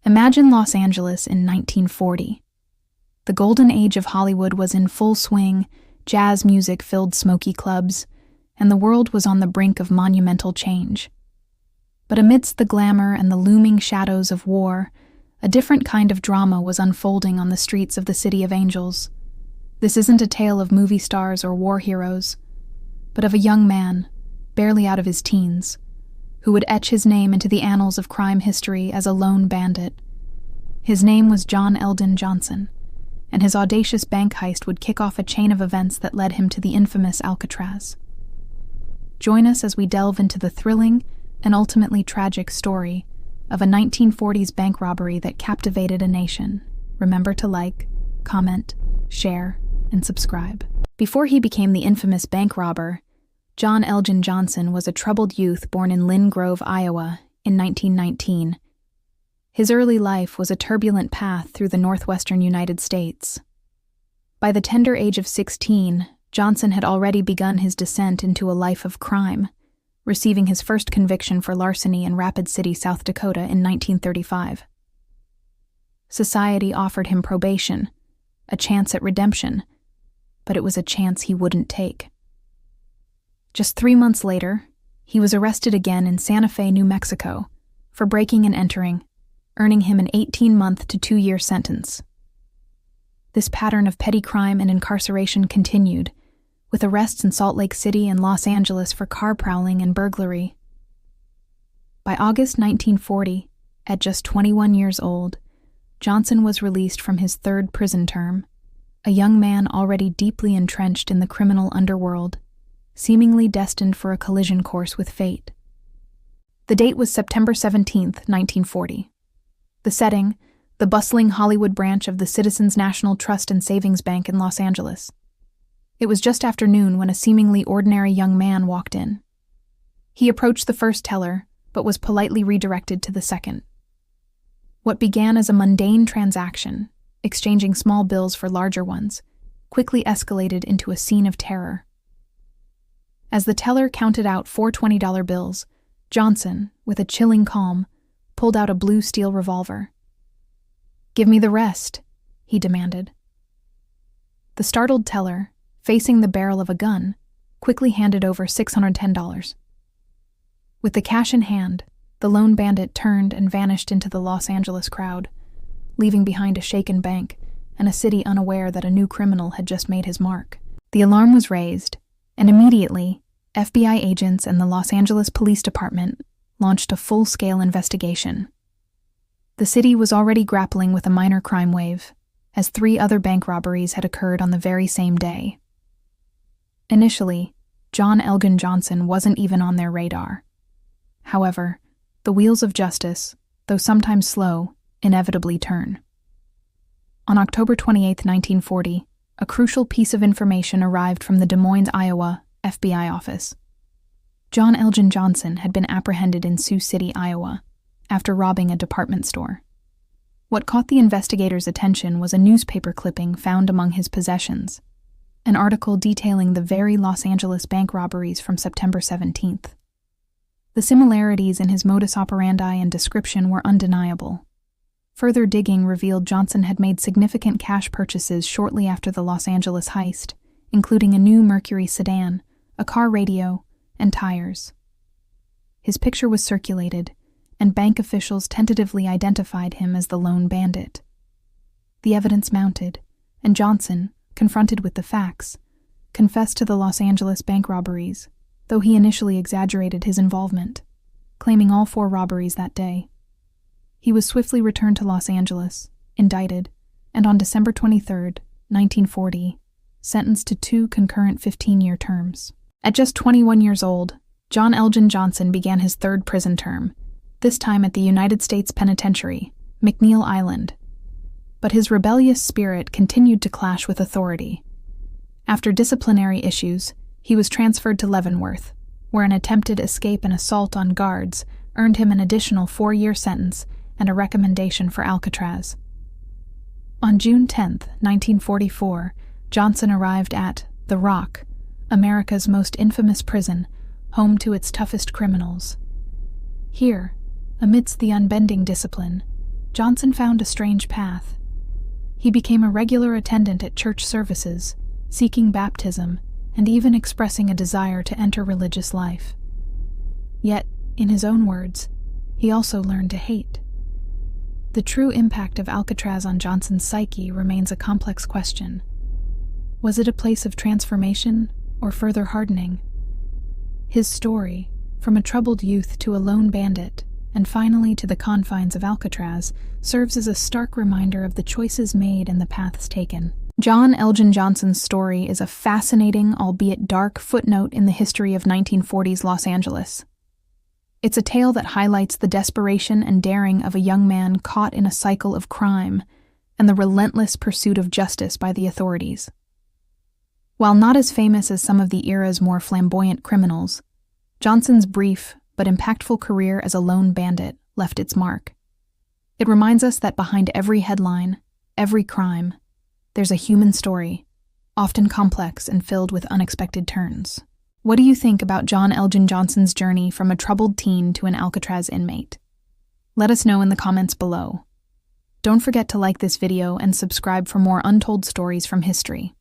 Imagine Los Angeles in 1940. The golden age of Hollywood was in full swing, jazz music filled smoky clubs, and the world was on the brink of monumental change. But amidst the glamour and the looming shadows of war, a different kind of drama was unfolding on the streets of the City of Angels. This isn't a tale of movie stars or war heroes, but of a young man, barely out of his teens, who would etch his name into the annals of crime history as a lone bandit. His name was John Elgin Johnson, and his audacious bank heist would kick off a chain of events that led him to the infamous Alcatraz. Join us as we delve into the thrilling and ultimately tragic story of a 1940s bank robbery that captivated a nation. Remember to like, comment, share, and subscribe. Before he became the infamous bank robber, John Elgin Johnson was a troubled youth born in Lynn Grove, Iowa, in 1919. His early life was a turbulent path through the northwestern United States. By the tender age of 16, Johnson had already begun his descent into a life of crime, receiving his first conviction for larceny in Rapid City, South Dakota in 1935. Society offered him probation, a chance at redemption, but it was a chance he wouldn't take. Just 3 months later, he was arrested again in Santa Fe, New Mexico, for breaking and entering, earning him an 18-month to 2-year sentence. This pattern of petty crime and incarceration continued, with arrests in Salt Lake City and Los Angeles for car prowling and burglary. By August 1940, at just 21 years old, Johnson was released from his third prison term, a young man already deeply entrenched in the criminal underworld, seemingly destined for a collision course with fate. The date was September 17, 1940. The setting, the bustling Hollywood branch of the Citizens National Trust and Savings Bank in Los Angeles. It was just after noon when a seemingly ordinary young man walked in. He approached the first teller, but was politely redirected to the second. What began as a mundane transaction, exchanging small bills for larger ones, quickly escalated into a scene of terror. As the teller counted out 4 $20 bills, Johnson, with a chilling calm, pulled out a blue steel revolver. "Give me the rest," he demanded. The startled teller, facing the barrel of a gun, quickly handed over $610. With the cash in hand, the lone bandit turned and vanished into the Los Angeles crowd, leaving behind a shaken bank and a city unaware that a new criminal had just made his mark. The alarm was raised, and immediately, FBI agents and the Los Angeles Police Department launched a full-scale investigation. The city was already grappling with a minor crime wave, as 3 other bank robberies had occurred on the very same day. Initially, John Elgin Johnson wasn't even on their radar. However, the wheels of justice, though sometimes slow, inevitably turn. On October 28, 1940, a crucial piece of information arrived from the Des Moines, Iowa, FBI office. John Elgin Johnson had been apprehended in Sioux City, Iowa, after robbing a department store. What caught the investigators' attention was a newspaper clipping found among his possessions, an article detailing the very Los Angeles bank robberies from September 17th. The similarities in his modus operandi and description were undeniable. Further digging revealed Johnson had made significant cash purchases shortly after the Los Angeles heist, including a new Mercury sedan, a car radio, and tires. His picture was circulated, and bank officials tentatively identified him as the lone bandit. The evidence mounted, and Johnson, confronted with the facts, confessed to the Los Angeles bank robberies, though he initially exaggerated his involvement, claiming all 4 robberies that day. He was swiftly returned to Los Angeles, indicted, and on December 23, 1940, sentenced to 2 concurrent 15-year terms. At just 21 years old, John Elgin Johnson began his 3rd prison term, this time at the United States Penitentiary, McNeil Island. But his rebellious spirit continued to clash with authority. After disciplinary issues, he was transferred to Leavenworth, where an attempted escape and assault on guards earned him an additional 4-year sentence and a recommendation for Alcatraz. On June 10, 1944, Johnson arrived at The Rock, America's most infamous prison, home to its toughest criminals. Here, amidst the unbending discipline, Johnson found a strange path. He became a regular attendant at church services, seeking baptism, and even expressing a desire to enter religious life. Yet, in his own words, he also learned to hate. The true impact of Alcatraz on Johnson's psyche remains a complex question. Was it a place of transformation or further hardening? His story, from a troubled youth to a lone bandit, and finally to the confines of Alcatraz, serves as a stark reminder of the choices made and the paths taken. John Elgin Johnson's story is a fascinating, albeit dark, footnote in the history of 1940s Los Angeles. It's a tale that highlights the desperation and daring of a young man caught in a cycle of crime and the relentless pursuit of justice by the authorities. While not as famous as some of the era's more flamboyant criminals, Johnson's brief but impactful career as a lone bandit left its mark. It reminds us that behind every headline, every crime, there's a human story, often complex and filled with unexpected turns. What do you think about John Elgin Johnson's journey from a troubled teen to an Alcatraz inmate? Let us know in the comments below. Don't forget to like this video and subscribe for more untold stories from history.